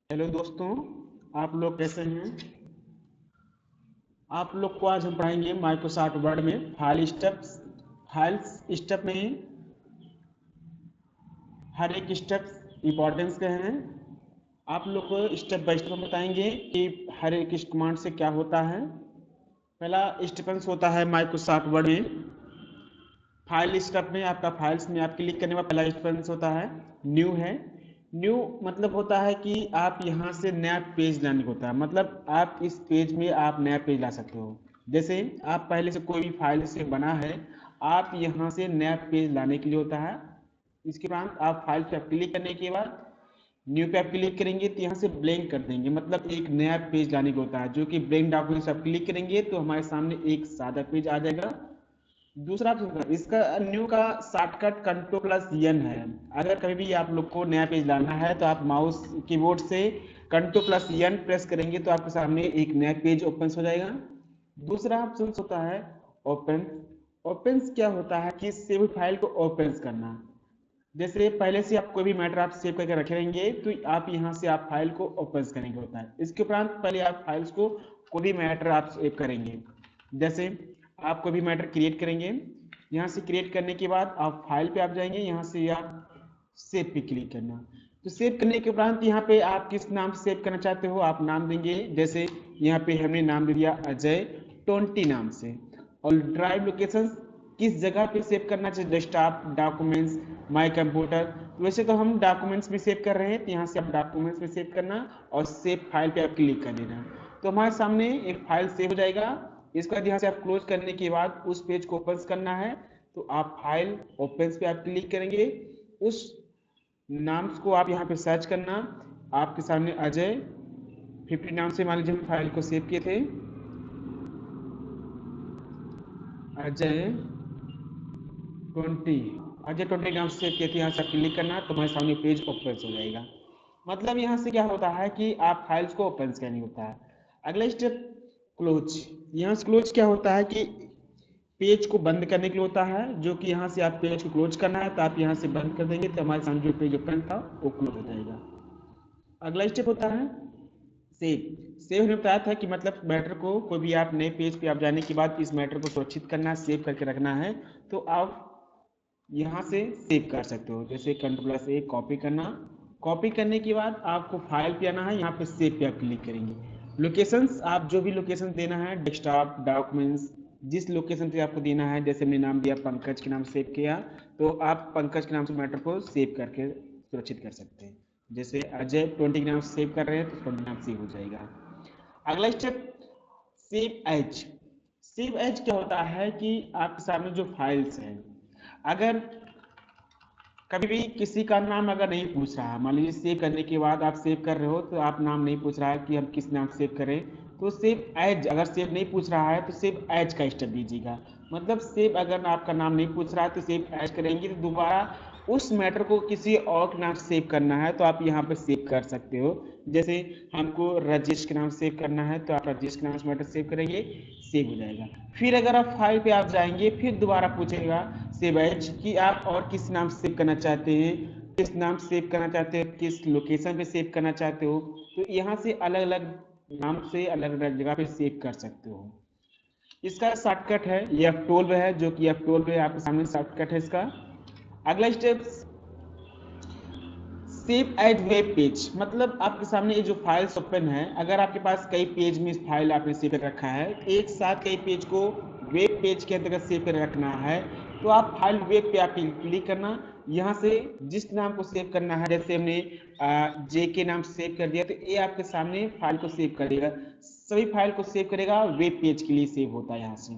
Hello दोस्तों, आप लोग कैसे हैं। आप लोग को आज हम पढ़ाएंगे माइक्रोसॉफ्ट वर्ड में फाइल्स स्टेप में हर एक स्टेप इम्पोर्टेंस के हैं। आप लोग को स्टेप बाय स्टेप बताएंगे कि हर एक इस कमांड से क्या होता है। पहला स्टेपेंस होता है माइक्रोसॉफ्ट वर्ड में फाइल स्टेप में आपका फाइल्स में आप क्लिक करने का पहला स्टेपेंस होता है न्यू है। न्यू मतलब होता है कि आप यहाँ से नया पेज लाने को होता है, मतलब आप इस पेज में आप नया पेज ला सकते हो। जैसे आप पहले से कोई भी फाइल से बना है, आप यहाँ से नया पेज लाने के लिए होता है। इसके बाद आप फाइल पे क्लिक करने के बाद न्यू पे आप क्लिक करेंगे तो यहाँ से ब्लैंक कर देंगे, मतलब एक नया पेज लाने को होता है, जो कि ब्लैंक डॉक्यूमेंट आप क्लिक करेंगे तो हमारे सामने एक सादा पेज आ जाएगा। दूसरा ऑप्शन इसका न्यू का शॉर्टकट कंट्रोल+N है। अगर कभी भी आप लोग को नया पेज लाना है तो आप माउस कीबोर्ड से कंट्रोल+N प्रेस करेंगे तो आपके सामने एक नया पेज ओपन हो जाएगा। दूसरा ऑप्शन होता है ओपन। ओपन क्या होता है कि सेव फाइल को ओपन करना। जैसे पहले से आप कोई भी मैटर आप सेव करके रखे रहेंगे तो आप यहाँ से आप फाइल को ओपन करेंगे होता है। इसके उपरांत पहले आप फाइल्स को कोई भी मैटर आप सेव करेंगे। जैसे आप कोई भी मैटर क्रिएट करेंगे, यहाँ से क्रिएट करने के बाद आप फाइल पे आप जाएंगे, यहाँ से आप सेव पे क्लिक करना। तो सेव करने के उपरांत यहाँ पे आप किस नाम से सेव करना चाहते हो आप नाम देंगे। जैसे यहाँ पे हमने नाम दे दिया अजय 20 नाम से। और ड्राइव लोकेशन किस जगह पे सेव करना चाहिए, डेस्कटॉप, डॉक्यूमेंट्स, माय कंप्यूटर। वैसे तो हम डॉक्यूमेंट्स भी सेव कर रहे हैं तो यहाँ से आप डॉक्यूमेंट्स में सेव करना और सेव फाइल पे आप क्लिक कर देना। तो हमारे सामने एक फाइल सेव हो जाएगा। इसका यहाँ से आप क्लोज करने के बाद उस पेज को ओपन करना है तो आप फाइल ओपन पे आप क्लिक करेंगे। उस नाम को आप यहाँ पे सर्च करना। आपके सामने अजय 50 नाम से मान लीजिए हम फाइल को सेव किए थे, अजय 20 नाम से सेव किए थे। यहाँ से क्लिक करना तो हमारे सामने पेज ओपन हो जाएगा। मतलब यहाँ से क्या होता है कि आप फाइल्स को ओपन करनी होता है। अगला स्टेप क्लोज। यहाँ से क्लोज क्या होता है कि पेज को बंद करने के लिए होता है, जो कि यहाँ से आप पेज को क्लोज करना है तो आप यहाँ से बंद कर देंगे तो हमारे सामने जो पेज ओपन था वो क्लोज हो जाएगा। अगला स्टेप होता है सेव। सेव हमने बताया था कि मतलब मैटर को कोई भी आप नए पेज पे आप जाने के बाद इस मैटर को सुरक्षित करना है, सेव करके रखना है। तो आप यहाँ से सेव कर सकते हो। जैसे कंट्रोल+A कॉपी करना। कॉपी करने के बाद आपको फाइल पे आना है, यहाँ पे सेव पे आप क्लिक करेंगे। लोकेशंस आप जो भी लोकेशन देना है, डेस्कटॉप, डॉक्यूमेंट्स, जिस लोकेशन पे आपको देना है। जैसे मैंने नाम दिया पंकज के नाम सेव किया तो आप पंकज के नाम से मैटर को सेव करके सुरक्षित कर सकते हैं। जैसे अजय 20 के नाम से सेव कर रहे हैं तो 20 नाम सेव हो जाएगा। अगला step save as. Save as क्या होता है कि आपके सामने जो फाइल्स हैं, अगर कभी भी किसी का नाम अगर नहीं पूछ रहा, मान लीजिए सेव करने के बाद आप सेव कर रहे हो तो आप नाम नहीं पूछ रहा है कि हम किस नाम सेव करें, तो सेव एज। अगर सेव नहीं पूछ रहा है तो सेव एज का स्टेप दीजिएगा। मतलब सेव अगर आपका नाम नहीं पूछ रहा है तो सेव एज करेंगे तो दोबारा उस मैटर को किसी और के नाम से सेव करना है तो आप यहाँ पे सेव कर सकते हो। जैसे हमको राजेश के नाम सेव करना है तो आप राजेश के नाम से मैटर सेव करेंगे, सेव हो जाएगा। फिर अगर आप फाइल पे आप जाएंगे फिर दोबारा पूछेगा सेव एज कि आप और किस नाम से सेव करना चाहते हैं, किस नाम से सेव करना चाहते हैं, किस लोकेशन पे सेव करना चाहते हो। तो यहाँ से अलग अलग नाम से अलग अलग जगह पे सेव कर सकते हो। इसका शॉर्टकट है F12 है, जो कि F12 है आपके सामने शॉर्टकट है इसका। अगला step save as web page. मतलब आपके सामने ये जो फाइल्स ओपन है, अगर आपके पास कई पेज में इस फाइल आपने सेव कर रखा है, एक साथ कई पेज को वेब पेज के अंतर्गत सेव कर रखना है तो आप फाइल वेब पे आप क्लिक करना। यहाँ से जिस नाम को सेव करना है, जैसे हमने जे के नाम से सेव कर दिया तो ये आपके सामने फाइल को सेव कर देगा, सभी फाइल को सेव करेगा, वेब पेज के लिए सेव होता है। यहाँ से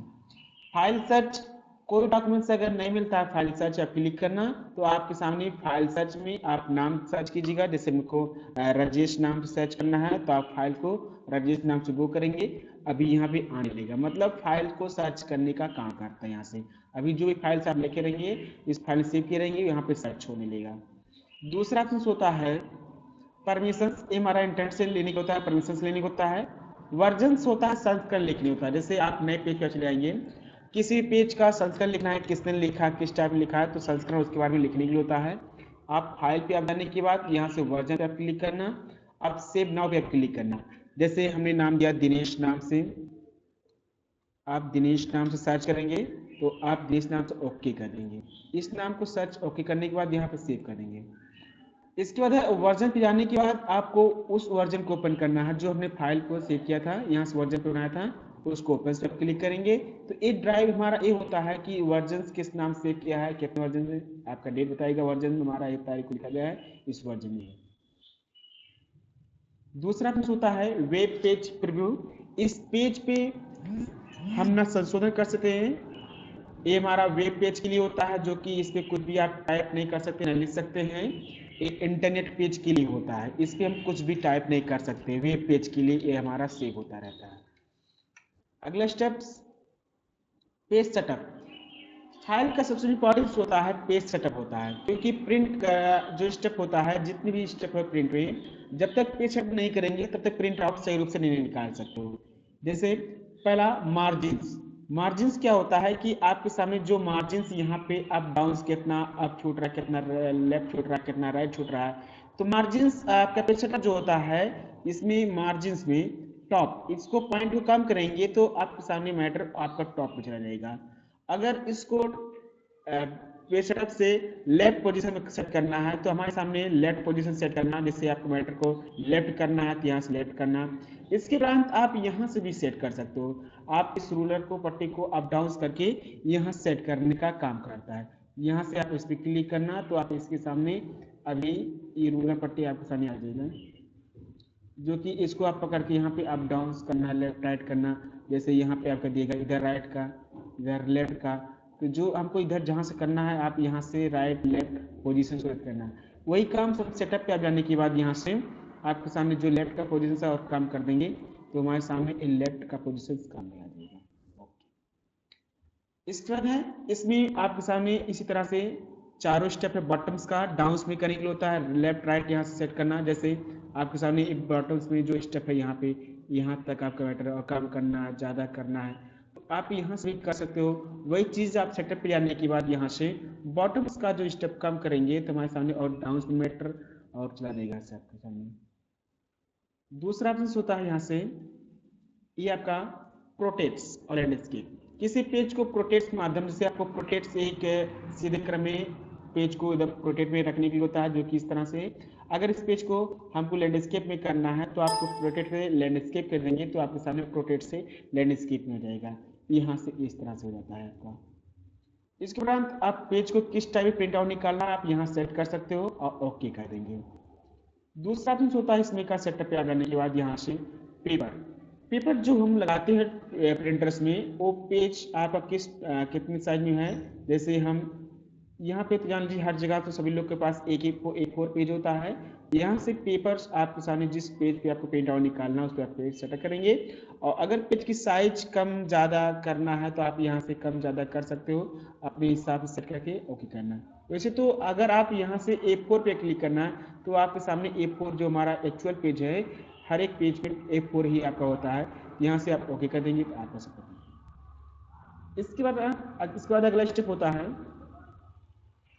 फाइल सर्च, कोई डॉक्यूमेंट्स अगर नहीं मिलता है फाइल सर्च आप क्लिक करना तो आपके सामने फाइल सर्च में आप नाम सर्च कीजिएगा। जैसे मुझको राजेश नाम से सर्च करना है तो आप फाइल को राजेश नाम से गो करेंगे, अभी यहाँ पे आने लगेगा। मतलब फाइल को सर्च करने का काम करता है। यहाँ से अभी जो भी फाइल्स आप लेके रहेंगे इस फाइल सेव के रहेंगे, यहाँ पे सर्च होने लगेगा। दूसरा ऑप्शन होता है परमिशंस। ये हमारा इंटरनेट से लेने का होता है, परमिशंस लेने का होता है। वर्जन्स होता है संस्करण लिखने होता है। जैसे आप नए पेज पर चले आएंगे, किसी पेज का संस्करण लिखना है, किसने लिखा, किस टाइप में लिखा है, तो संस्करण उसके बारे में लिखने के लिए होता है। आप फाइल पे आप जाने के बाद यहाँ से वर्जन पे आप क्लिक करना। अब सेव नाउ पे आप क्लिक करना। जैसे हमने नाम दिया दिनेश नाम से, आप दिनेश नाम से सर्च करेंगे तो आप दिनेश नाम से ओके कर देंगे। इस नाम को सर्च ओके करने के बाद यहाँ पे सेव करेंगे। इसके बाद वर्जन पे जाने के बाद आपको उस वर्जन को ओपन करना है जो हमने फाइल को सेव किया था, यहाँ से वर्जन पे बनाया था, उसको ओपन पे क्लिक करेंगे तो एक ड्राइव हमारा ये होता है कि वर्जन किस नाम से सेव किया है, कितने वर्जन से, आपका डेट बताएगा, वर्जन हमारा 1 तारीख को लिखा गया है, इस वर्जन में। दूसरा पेज होता है वेब पेज प्रीव्यू। इस पेज पे हम ना संशोधन कर सकते हैं, ये हमारा वेब पेज के लिए होता है, जो कि इस पे कुछ भी आप टाइप नहीं कर सकते, ना लिख सकते हैं। एक इंटरनेट पेज के लिए होता है, इस पे हम कुछ भी टाइप नहीं कर सकते, वेब पेज के लिए ये हमारा सेव होता रहता है। अगला स्टेप्स पेज सेटअप। फाइल का सबसे इंपॉर्टेंट होता है पेज सेटअप होता है, क्योंकि प्रिंट का जो स्टेप होता है, जितनी भी स्टेप है प्रिंट में, जब तक पेज सेटअप नहीं करेंगे तब तक प्रिंट आउट सही रूप से नहीं निकाल सकते हो। जैसे पहला मार्जिन्स। मार्जिन्स क्या होता है कि आपके सामने जो मार्जिन्स यहाँ पे अप डाउन कितना अप छूट रहा है, कितना लेफ्ट छूट रहा है, कितना राइट छूट रहा है, तो मार्जिन्स आपका पेज सेटअप जो होता है, इसमें मार्जिन्स में टॉप, इसको पॉइंट को कम करेंगे तो आपके सामने मैटर आपका टॉप पे चला जाएगा। अगर इसको पेज सेटअप से लेफ्ट पोजीशन में सेट करना है तो हमारे सामने लेफ्ट पोजीशन सेट करना, जिससे आपको मैटर को लेफ्ट करना है तो यहाँ से लेफ्ट करना। इसके बाद आप यहाँ से भी सेट कर सकते हो, आप इस रूलर को पट्टी को अप डाउन करके यहाँ सेट करने का काम करता है। यहाँ से आप इस पर क्लिक करना तो आप इसके सामने अभी ये रूलर पट्टी आपके सामने आ जाएगा, जो कि इसको आप पकड़ के यहाँ पे अप डाउन करना, लेफ्ट राइट करना। जैसे यहाँ पे आपका दिएगा इधर राइट का, इधर लेफ्ट का, तो जो हमको इधर जहाँ से करना है आप यहाँ से राइट लेफ्ट पोजीशन सेलेक्ट करना है। वही काम सब सेटअप पे आप जाने के बाद यहाँ से आपके सामने जो लेफ्ट का पोजीशन है और काम कर देंगे तो हमारे सामने लेफ्ट का पोजीशन काम में आ जाएगा। इसके बाद है इसमें आपके सामने इसी तरह से चारों स्टेप है। बॉटम्स का डाउन्स में करने के लिए होता है लेफ्ट राइट यहाँ से सेट करना। जैसे आपके सामने एक बॉटम्स में जो स्टेप है यहाँ पे, यहाँ तक आपका मैटर और कम करना है, ज़्यादा करना है, तो आप यहाँ से भी कर सकते हो। वही चीज़ आप सेटअप पे जाने के बाद यहाँ से बॉटम्स का जो स्टेप कम करेंगे तो हमारे सामने और डाउन्स में मैटर और चला देगा आपके सामने। दूसरा ऑप्शन होता है यहाँ से ये आपका प्रोटेक्ट्स और लैंडस्केप। किसी पेज को प्रोटेक्ट्स के माध्यम से आपको प्रोटेक्ट्स एक सीधे क्रम में पेज को इधर प्रोटेक्ट में रखने के लिए होता है, जो कि इस तरह से। अगर इस पेज को हमको लैंडस्केप में करना है तो आपको प्रोटेक्ट से लैंडस्केप कर देंगे तो आपके सामने प्रोटेक्ट से लैंडस्केप में हो जाएगा। यहाँ से इस तरह से हो जाता है आपका। इसके उपरांत आप पेज को किस टाइप में प्रिंट आउट निकालना है आप यहाँ सेट कर सकते हो और ओके कर देंगे। दूसरा ऑप्शन होता है इसमें का सेटअप पे आ जाने के बाद यहाँ से पेपर। पेपर जो हम लगाते हैं प्रिंटर्स में, वो पेज आपका कितने साइज में है। जैसे हम यहाँ पे तो जान लीजिए हर जगह तो सभी लोग के पास एक और पेज होता है। यहाँ से पेपर्स आपके सामने जिस पेज पे आपको प्रिंट आउट निकालना है उस पर आप पेज सेटअप करेंगे। और अगर पेज की साइज कम ज़्यादा करना है तो आप यहाँ से कम ज़्यादा कर सकते हो, अपने हिसाब से सेट करके ओके करना। वैसे तो अगर आप यहाँ से A4 पे क्लिक करना है तो आपके सामने A4 जो हमारा एक्चुअल पेज है, हर एक पेज पे A4 ही आपका होता है। यहाँ से आप ओके कर देंगे तो आप ऐसा करेंगे। इसके बाद अगला स्टेप होता है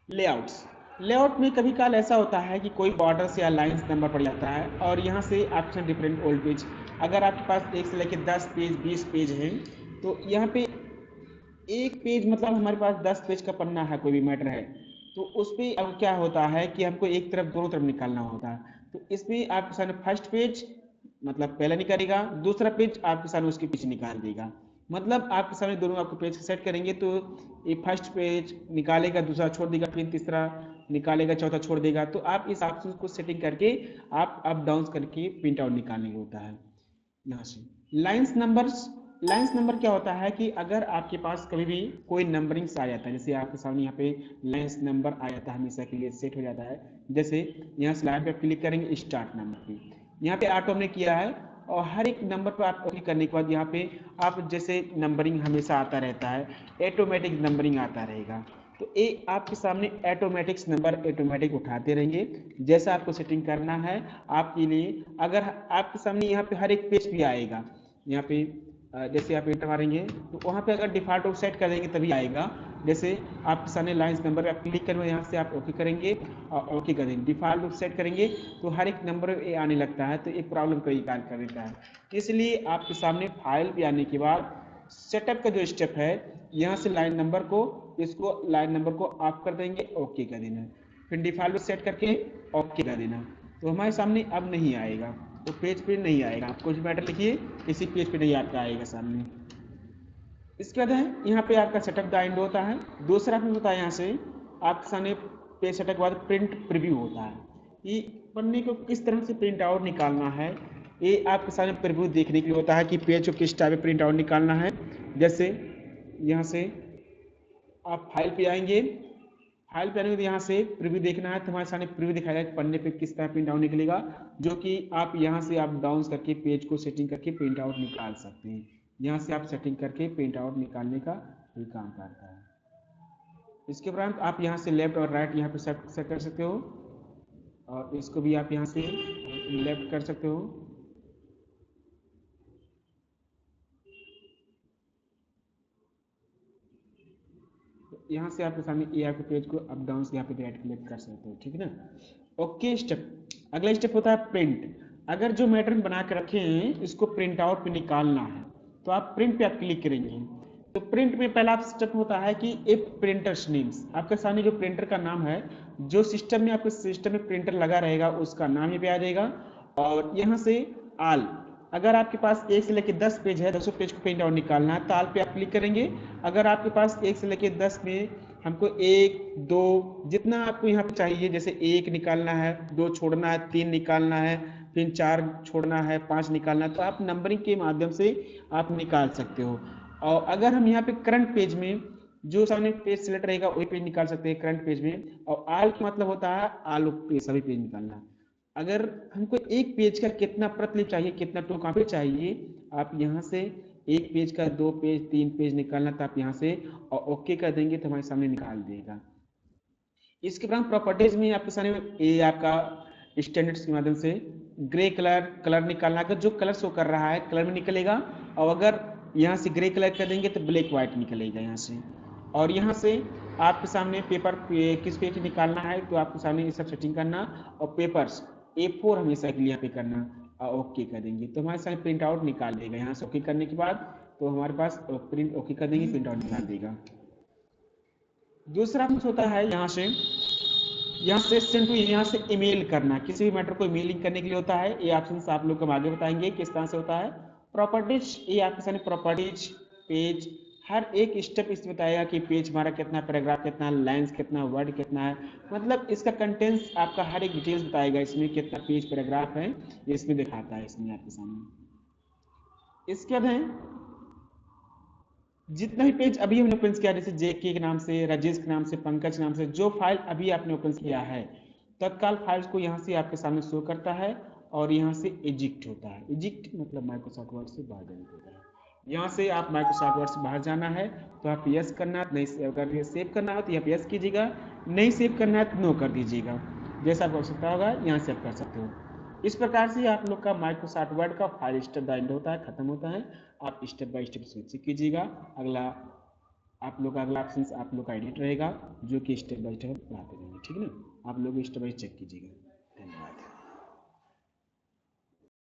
लेआउट्स। लेआउट में कभी काल ऐसा होता है कि कोई बॉर्डर्स या लाइंस नंबर पड़ जाता है और यहाँ से ऑप्शन डिफरेंट ओल्ड पेज। अगर आपके पास 1 से लेकर 10 पेज 20 पेज हैं तो यहाँ पे एक पेज मतलब हमारे पास 10 पेज का पन्ना है, कोई भी मैटर है तो उस पर अब क्या होता है कि हमको एक तरफ दोनों तरफ निकालना होता है। तो इसमें आपके सामने फर्स्ट पेज मतलब पहला निकालेगा, दूसरा पेज आपके सामने उसके पीछे निकाल देगा। मतलब आपके सामने दोनों आपको पेज सेट करेंगे तो ये फर्स्ट पेज निकालेगा, दूसरा छोड़ देगा, फिर तीसरा निकालेगा, चौथा छोड़ देगा। तो आप इस ऑप्शन को सेटिंग करके आप अप डाउन करके प्रिंट आउट निकालने को होता है। यहाँ से लाइंस नंबर क्या होता है कि अगर आपके पास कभी भी कोई नंबरिंग्स आ जाता है, जैसे आपके सामने यहाँ पे लाइंस नंबर आ जाता है, हमेशा के लिए सेट हो जाता है। जैसे यहाँ से लाइन पे क्लिक करेंगे स्टार्ट नंबर पे, यहाँ पे ऑटो ने किया है और हर एक नंबर पर आप क्लिक करने के बाद यहाँ पे आप जैसे नंबरिंग हमेशा आता रहता है, ऑटोमेटिक नंबरिंग आता रहेगा। तो ये आपके सामने ऑटोमेटिक्स नंबर ऑटोमेटिक उठाते रहेंगे जैसा आपको सेटिंग करना है आपके लिए। अगर आपके सामने यहाँ पे हर एक पेज भी आएगा, यहाँ पे जैसे आप एंटर मारेंगे तो वहाँ पे अगर डिफॉल्ट सेट कर देंगे तभी आएगा। जैसे आपके सामने लाइन्स नंबर पे आप क्लिक करेंगे, यहाँ से आप ओके करेंगे और ओके कर देंगे, डिफॉल्ट रूप सेट करेंगे तो हर एक नंबर ये आने लगता है, तो एक प्रॉब्लम कई कार्य कर देता है। इसलिए आपके सामने फाइल पे आने के बाद सेटअप का जो स्टेप है, यहाँ से लाइन नंबर को इसको लाइन नंबर को ऑफ कर देंगे, ओके कर देना, फिर डिफॉल्ट पे सेट करके ओके कर देना, तो हमारे सामने अब नहीं आएगा, तो पेज पे नहीं आएगा। आप कुछ मैटर लिखिए, इसी पेज पे नहीं आपका आएगा सामने। इसके बाद है यहाँ पे आपका सेटअप द एंड होता है। दूसरा ऑप्शन होता है यहाँ से आपके सामने पेज सेटअप के बाद प्रिंट प्रीव्यू होता है। ये पन्ने को किस तरह से प्रिंट आउट निकालना है, ये आपके सामने प्रीव्यू देखने के लिए होता है कि पेज को किस टाइप में प्रिंट आउट निकालना है। जैसे यहाँ से आप फाइल पे आएंगे, फाइल पे आने के यहाँ से प्रीव्यू देखना है, तो हमारे सामने प्रीव्यू दिखाएगा कि पन्ने पे किस तरह प्रिंट आउट निकलेगा, जो कि आप यहाँ से आप डाउन करके पेज को सेटिंग करके प्रिंट आउट निकाल सकते हैं। यहाँ से आप सेटिंग करके प्रिंट आउट निकालने का भी काम करता है। इसके उपरांत आप यहाँ से लेफ्ट और राइट यहाँ पे सेट कर सकते हो, और इसको भी आप यहाँ से लेफ्ट कर सकते हो। यहाँ से आपके सामने ये आपके पेज को अप डाउन से यहाँ पे राइट क्लिक कर सकते हो, ठीक है ना। ओके स्टेप, अगला स्टेप होता है प्रिंट। अगर जो मैटर बना के रखे हैं इसको प्रिंट आउट पे निकालना है, तो आप प्रिंट पे आप क्लिक करेंगे। तो प्रिंट में पहला स्टेप होता है कि इफ प्रिंटर्स नेम्स, आपके सामने जो प्रिंटर का नाम है, जो सिस्टम में आपके सिस्टम में प्रिंटर लगा रहेगा उसका नाम ही पे आ जाएगा। और यहाँ से आल, अगर आपके पास 1 से लेकर 10 पेज है, 10 पेज को प्रिंट आउट निकालना है, तो आल पे आप क्लिक करेंगे। अगर आपके पास 1 से लेकर 10 में हमको 1 2 जितना आपको यहाँ पे चाहिए, जैसे 1 निकालना है, 2 छोड़ना है, 3 निकालना है, फिर 4 छोड़ना है, 5 निकालना है, तो आप नंबरिंग के माध्यम से आप निकाल सकते हो। और अगर हम यहाँ पे करंट पेज में जो सामने पेज सिलेक्ट रहेगा वही पेज निकाल सकते हैं करंट पेज में। और आल का मतलब होता है आल पेज, सभी पेज निकालना। अगर हमको एक पेज का कितना प्रतिलिपि चाहिए, कितना टू कॉपी चाहिए, आप यहाँ से एक पेज का 2 पेज 3 पेज निकालना, तो आप यहाँ से और ओके कर देंगे तो हमारे सामने निकाल देगा। इसके बाद प्रॉपर्टीज में आपके सामने ये आपका स्टैंडर्ड्स के माध्यम से ग्रे कलर निकालना, अगर जो कलर शो कर रहा है कलर में निकलेगा, और अगर यहाँ से ग्रे कलर कर देंगे तो ब्लैक व्हाइट निकलेगा यहाँ से। और यहाँ से आपके सामने पेपर किस पेज निकालना है, तो आपके सामने ये सब सेटिंग करना, और पेपर्स A4 हमेशा के लिए यहाँ पे करना, और ओके कर देंगे तो हमारे सामने प्रिंट आउट निकाल देगा। यहाँ से ओके करने के बाद तो हमारे पास प्रिंट ओके कर देंगे, प्रिंट आउट निकाल देगा। दूसरा ऑप्शन होता है यहाँ से सेंड टू, यहाँ से ईमेल करना, किसी भी मैटर को ईमेलिंग करने के लिए होता है। ये ऑप्शन आप लोग को आगे बताएंगे किस तरह से होता है। प्रॉपर्टीज, ये आपके सामने प्रॉपर्टीज पेज, हर एक स्टेप इसमें बताएगा कि पेज हमारा कितना, पैराग्राफ कितना, लाइंस कितना, वर्ड कितना है, मतलब इसका कंटेंट्स आपका हर एक डिटेल्स बताएगा, इसमें कितना पेज पैराग्राफ है ये इसमें दिखाता है इसमें आपके सामने। इसके बाद है जितना भी पेज अभी हमने ओपन किया, जैसे जेके के नाम से, राजेश के नाम से, पंकज के नाम से, जो फाइल अभी आपने ओपन किया है, तत्काल फाइल्स को यहाँ से आपके सामने शो करता है, और यहाँ से एजिक्ट होता है। एजिक्ट मतलब माइक्रोसॉफ्ट वर्ड से बाहर जाने होता है। यहाँ से आप माइक्रोसॉफ्ट वर्ड से बाहर जाना है तो आप यस करना, नहीं अगर सेव करना हो तो यहाँ पे यस कीजिएगा, नहीं सेव करना है तो नो कर दीजिएगा। जैसा आपको आवश्यकता होगा यहाँ से आप कर सकते हो। इस प्रकार से आप लोग का माइक्रोसॉफ्ट वर्ड का फाइल स्टेप बाय एंड होता है, खत्म होता है। आप स्टेप बाय स्टेप सीख कीजिएगा। अगला आप लोग का अगला ऑप्शन आप लोग का एडिट रहेगा, जो कि स्टेप बाय स्टेप पढ़ाते रहेंगे, ठीक है ना। आप लोग स्टेप बाय चेक कीजिएगा।